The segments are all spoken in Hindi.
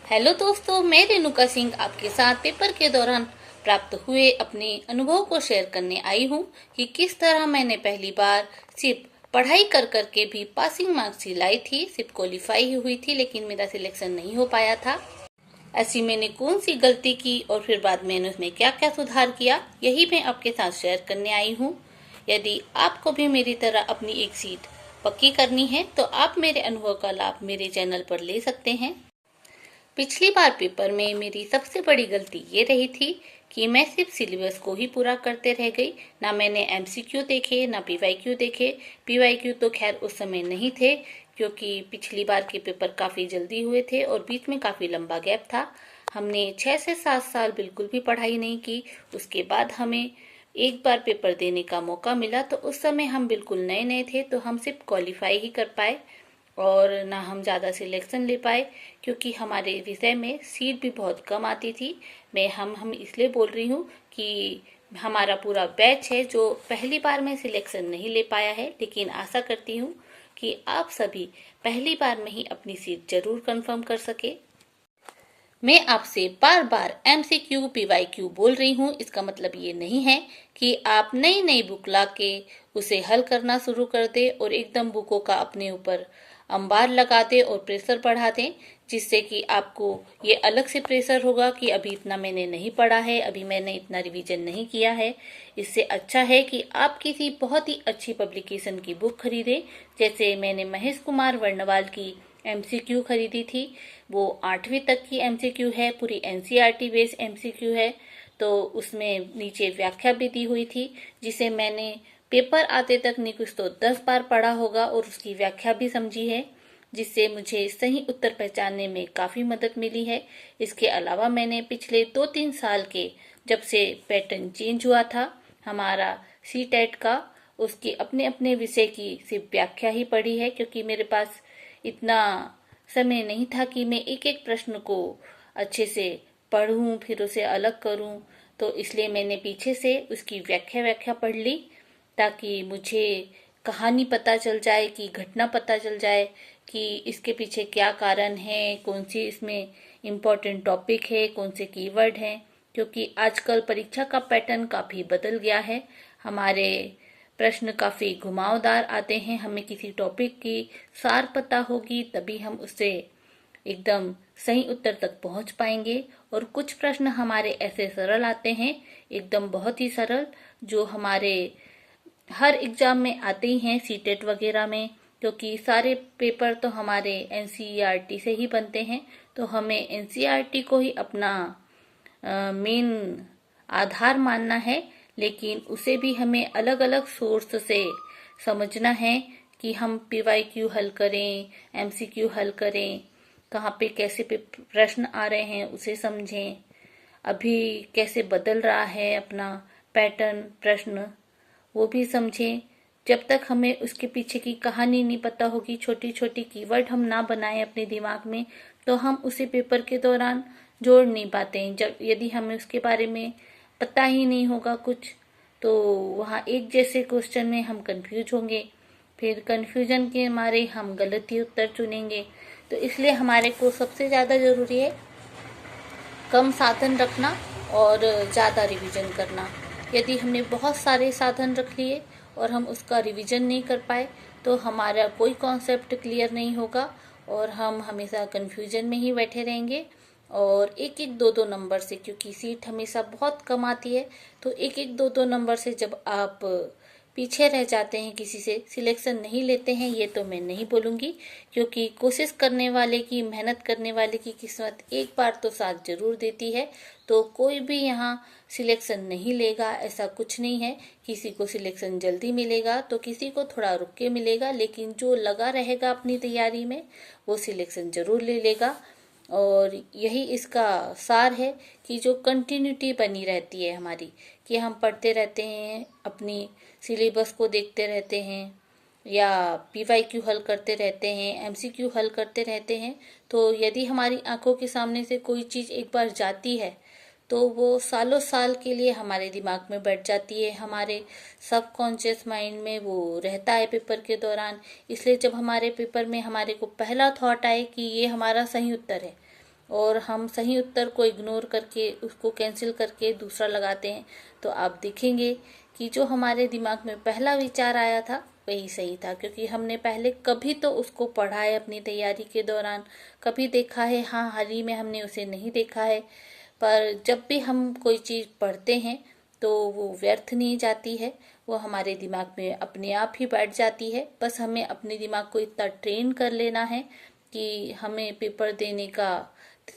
हेलो दोस्तों, मैं रेणुका सिंह आपके साथ पेपर के दौरान प्राप्त हुए अपने अनुभव को शेयर करने आई हूँ कि किस तरह मैंने पहली बार सिर्फ पढ़ाई कर कर के भी पासिंग मार्क्स ही लाई थी। सिर्फ क्वालिफाई ही हुई थी, लेकिन मेरा सिलेक्शन नहीं हो पाया था। ऐसी मैंने कौन सी गलती की और फिर बाद में मैंने उसमें क्या क्या सुधार किया, यही मैं आपके साथ शेयर करने आई हूँ। यदि आपको भी मेरी तरह अपनी एक सीट पक्की करनी है तो आप मेरे अनुभव का लाभ मेरे चैनल पर ले सकते हैं। पिछली बार पेपर में मेरी सबसे बड़ी गलती ये रही थी कि मैं सिर्फ सिलेबस को ही पूरा करते रह गई। ना मैंने एमसीक्यू देखे, ना पीवाईक्यू देखे। पीवाईक्यू तो खैर उस समय नहीं थे, क्योंकि पिछली बार के पेपर काफ़ी जल्दी हुए थे और बीच में काफ़ी लंबा गैप था। हमने 6 से 7 साल बिल्कुल भी पढ़ाई नहीं की। उसके बाद हमें एक बार पेपर देने का मौका मिला, तो उस समय हम बिल्कुल नए नए थे, तो हम सिर्फ क्वालिफाई ही कर पाए और ना हम ज़्यादा सिलेक्शन ले पाए, क्योंकि हमारे विषय में सीट भी बहुत कम आती थी। मैं हम इसलिए बोल रही हूँ कि हमारा पूरा बैच है जो पहली बार में सिलेक्शन नहीं ले पाया है, लेकिन आशा करती हूँ कि आप सभी पहली बार में ही अपनी सीट जरूर कंफर्म कर सके। मैं आपसे बार बार एमसीक्यू पीवाईक्यू बोल रही हूँ, इसका मतलब ये नहीं है कि आप नई नई बुक ला के उसे हल करना शुरू कर दे और एकदम बुकों का अपने ऊपर अंबार लगा दे और प्रेशर बढ़ा दें, जिससे कि आपको ये अलग से प्रेशर होगा कि अभी इतना मैंने नहीं पढ़ा है, अभी मैंने इतना रिवीजन नहीं किया है। इससे अच्छा है कि आप किसी बहुत ही अच्छी पब्लिकेशन की बुक खरीदें। जैसे मैंने महेश कुमार वर्णवाल की एमसीक्यू खरीदी थी। वो 8वीं तक की एमसीक्यू है, पूरी एनसीईआरटी बेस्ड एमसीक्यू है। तो उसमें नीचे व्याख्या भी दी हुई थी, जिसे मैंने पेपर आते तक नहीं कुछ तो 10 बार पढ़ा होगा और उसकी व्याख्या भी समझी है, जिससे मुझे सही उत्तर पहचानने में काफ़ी मदद मिली है। इसके अलावा मैंने पिछले 2-3 साल के, जब से पैटर्न चेंज हुआ था हमारा सीटेट का, उसकी अपने अपने विषय की सिर्फ व्याख्या ही पढ़ी है, क्योंकि मेरे पास इतना समय नहीं था कि मैं एक एक प्रश्न को अच्छे से पढ़ूं फिर उसे अलग करूं। तो इसलिए मैंने पीछे से उसकी व्याख्या पढ़ ली, ताकि मुझे कहानी पता चल जाए, कि घटना पता चल जाए कि इसके पीछे क्या कारण है, कौन सी इसमें इम्पोर्टेंट टॉपिक है, कौन से कीवर्ड हैं। क्योंकि आजकल परीक्षा का पैटर्न काफ़ी बदल गया है। हमारे प्रश्न काफ़ी घुमावदार आते हैं। हमें किसी टॉपिक की सार पता होगी तभी हम उससे एकदम सही उत्तर तक पहुंच पाएंगे। और कुछ प्रश्न हमारे ऐसे सरल आते हैं, एकदम बहुत ही सरल, जो हमारे हर एग्जाम में आते ही हैं, सीटेट वगैरह में। क्योंकि सारे पेपर तो हमारे एनसीईआरटी से ही बनते हैं, तो हमें एनसीईआरटी को ही अपना मेन आधार मानना है। लेकिन उसे भी हमें अलग अलग सोर्स से समझना है कि हम पीवाईक्यू हल करें, एमसीक्यू हल करें, कहाँ पे कैसे प्रश्न आ रहे हैं उसे समझें, अभी कैसे बदल रहा है अपना पैटर्न प्रश्न, वो भी समझें। जब तक हमें उसके पीछे की कहानी नहीं पता होगी, छोटी छोटी कीवर्ड हम ना बनाएं अपने दिमाग में, तो हम उसे पेपर के दौरान जोड़ नहीं पाते हैं। जब यदि हमें उसके बारे में पता ही नहीं होगा कुछ, तो वहाँ एक जैसे क्वेश्चन में हम कंफ्यूज होंगे, फिर कंफ्यूजन के मारे हम गलत ही उत्तर चुनेंगे। तो इसलिए हमारे को सबसे ज़्यादा ज़रूरी है कम साधन रखना और ज़्यादा रिवीजन करना। यदि हमने बहुत सारे साधन रख लिए और हम उसका रिवीजन नहीं कर पाए, तो हमारा कोई कॉन्सेप्ट क्लियर नहीं होगा और हम हमेशा कन्फ्यूजन में ही बैठे रहेंगे। और एक एक दो दो नंबर से, क्योंकि सीट हमेशा बहुत कम आती है, तो एक एक दो दो नंबर से जब आप पीछे रह जाते हैं, किसी से सिलेक्शन नहीं लेते हैं, ये तो मैं नहीं बोलूँगी। क्योंकि कोशिश करने वाले की, मेहनत करने वाले की किस्मत एक बार तो साथ जरूर देती है। तो कोई भी यहाँ सिलेक्शन नहीं लेगा ऐसा कुछ नहीं है। किसी को सिलेक्शन जल्दी मिलेगा तो किसी को थोड़ा रुक के मिलेगा, लेकिन जो लगा रहेगा अपनी तैयारी में वो सिलेक्शन जरूर ले लेगा। और यही इसका सार है कि जो कंटिन्यूटी बनी रहती है हमारी, कि हम पढ़ते रहते हैं, अपनी सिलेबस को देखते रहते हैं, या पीवाईक्यू हल करते रहते हैं, एमसीक्यू हल करते रहते हैं। तो यदि हमारी आंखों के सामने से कोई चीज़ एक बार जाती है, तो वो सालों साल के लिए हमारे दिमाग में बैठ जाती है, हमारे सबकॉन्शियस माइंड में वो रहता है पेपर के दौरान। इसलिए जब हमारे पेपर में हमारे को पहला थॉट आए कि ये हमारा सही उत्तर है, और हम सही उत्तर को इग्नोर करके उसको कैंसिल करके दूसरा लगाते हैं, तो आप देखेंगे कि जो हमारे दिमाग में पहला विचार आया था वही सही था, क्योंकि हमने पहले कभी तो उसको पढ़ा है अपनी तैयारी के दौरान, कभी देखा है, हाँ हाल ही में हमने उसे नहीं देखा है। पर जब भी हम कोई चीज़ पढ़ते हैं तो वो व्यर्थ नहीं जाती है, वो हमारे दिमाग में अपने आप ही बैठ जाती है। बस हमें अपने दिमाग को इतना ट्रेन कर लेना है कि हमें पेपर देने का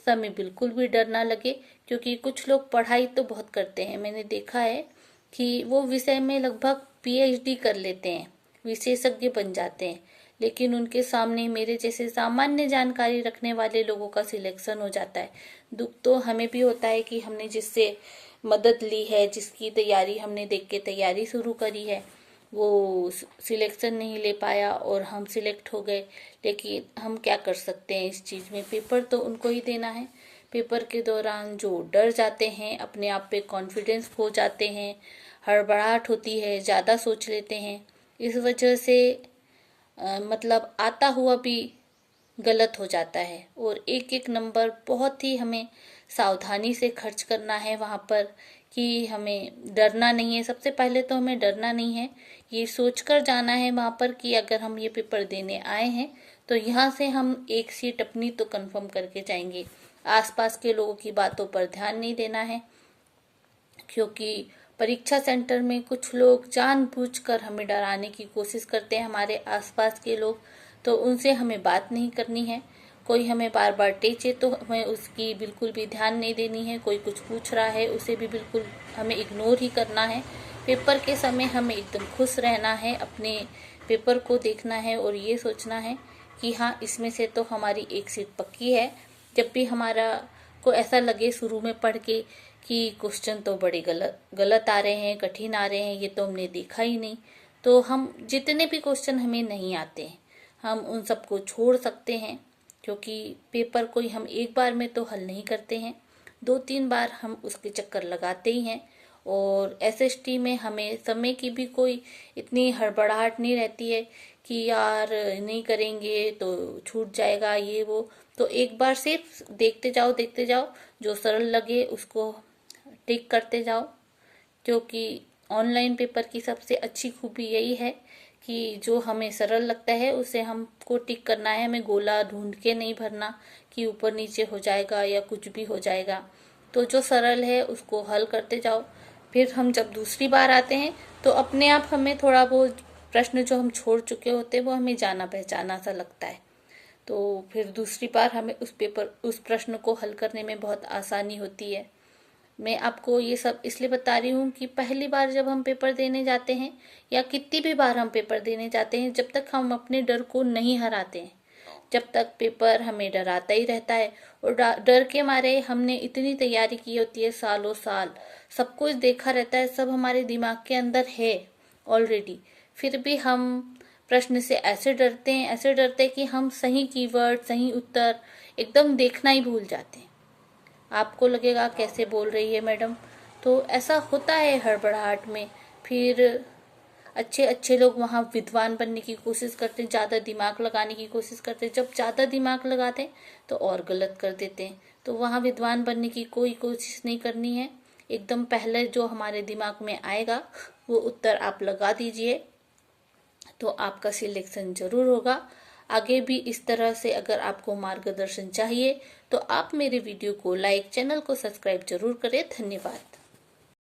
समय बिल्कुल भी डर ना लगे। क्योंकि कुछ लोग पढ़ाई तो बहुत करते हैं, मैंने देखा है कि वो विषय में लगभग पीएचडी कर लेते हैं, विशेषज्ञ बन जाते हैं, लेकिन उनके सामने मेरे जैसे सामान्य जानकारी रखने वाले लोगों का सिलेक्शन हो जाता है। दुख तो हमें भी होता है कि हमने जिससे मदद ली है, जिसकी तैयारी हमने देख के तैयारी शुरू करी है, वो सिलेक्शन नहीं ले पाया और हम सिलेक्ट हो गए। लेकिन हम क्या कर सकते हैं इस चीज़ में, पेपर तो उनको ही देना है। पेपर के दौरान जो डर जाते हैं, अपने आप पे कॉन्फिडेंस खो जाते हैं, हड़बड़ाहट होती है, ज़्यादा सोच लेते हैं, इस वजह से मतलब आता हुआ भी गलत हो जाता है। और एक एक नंबर बहुत ही हमें सावधानी से खर्च करना है वहाँ पर, कि हमें डरना नहीं है। सबसे पहले तो हमें डरना नहीं है, ये सोचकर जाना है वहाँ पर कि अगर हम ये पेपर देने आए हैं तो यहाँ से हम एक सीट अपनी तो कंफर्म करके जाएंगे। आसपास के लोगों की बातों पर ध्यान नहीं देना है, क्योंकि परीक्षा सेंटर में कुछ लोग जानबूझकर हमें डराने की कोशिश करते हैं, हमारे आसपास के लोग, तो उनसे हमें बात नहीं करनी है। कोई हमें बार बार टेचे तो हमें उसकी बिल्कुल भी ध्यान नहीं देनी है। कोई कुछ पूछ रहा है उसे भी बिल्कुल हमें इग्नोर ही करना है। पेपर के समय हमें एकदम खुश रहना है, अपने पेपर को देखना है और ये सोचना है कि हाँ, इसमें से तो हमारी एक सीट पक्की है। जब भी हमारा को ऐसा लगे शुरू में पढ़ के कि क्वेश्चन तो बड़े गलत आ रहे हैं, कठिन आ रहे हैं, ये तो हमने देखा ही नहीं, तो हम जितने भी क्वेश्चन हमें नहीं आते हैं हम उन सबको छोड़ सकते हैं। क्योंकि पेपर कोई हम एक बार में तो हल नहीं करते हैं, 2-3 बार हम उसके चक्कर लगाते ही हैं। और एसएसटी में हमें समय की भी कोई इतनी हड़बड़ाहट नहीं रहती है कि यार नहीं करेंगे तो छूट जाएगा ये वो। तो एक बार सिर्फ देखते जाओ, जो सरल लगे उसको टिक करते जाओ। क्योंकि ऑनलाइन पेपर की सबसे अच्छी खूबी यही है कि जो हमें सरल लगता है उसे हमको टिक करना है, हमें गोला ढूंढ के नहीं भरना कि ऊपर नीचे हो जाएगा या कुछ भी हो जाएगा। तो जो सरल है उसको हल करते जाओ। फिर हम जब दूसरी बार आते हैं तो अपने आप हमें थोड़ा बहुत प्रश्न जो हम छोड़ चुके होते हैं वो हमें जाना पहचाना सा लगता है। तो फिर दूसरी बार हमें उस प्रश्न को हल करने में बहुत आसानी होती है। मैं आपको ये सब इसलिए बता रही हूँ कि पहली बार जब हम पेपर देने जाते हैं या कितनी भी बार हम पेपर देने जाते हैं, जब तक हम अपने डर को नहीं हराते हैं, जब तक पेपर हमें डराता ही रहता है। और डर के मारे हमने इतनी तैयारी की होती है, सालों साल सब कुछ देखा रहता है, सब हमारे दिमाग के अंदर है ऑलरेडी, फिर भी हम प्रश्न से ऐसे डरते हैं कि हम सही कीवर्ड, सही उत्तर एकदम देखना ही भूल जाते हैं। आपको लगेगा कैसे बोल रही है मैडम, तो ऐसा होता है हड़बड़ाहट में। फिर अच्छे अच्छे लोग वहाँ विद्वान बनने की कोशिश करते हैं, ज़्यादा दिमाग लगाने की कोशिश करते हैं। जब ज़्यादा दिमाग लगाते हैं तो और गलत कर देते हैं। तो वहाँ विद्वान बनने की कोई कोशिश नहीं करनी है। एकदम पहले जो हमारे दिमाग में आएगा वो उत्तर आप लगा दीजिए, तो आपका सिलेक्शन जरूर होगा। आगे भी इस तरह से अगर आपको मार्गदर्शन चाहिए तो आप मेरे वीडियो को लाइक, चैनल को सब्सक्राइब जरूर करें। धन्यवाद।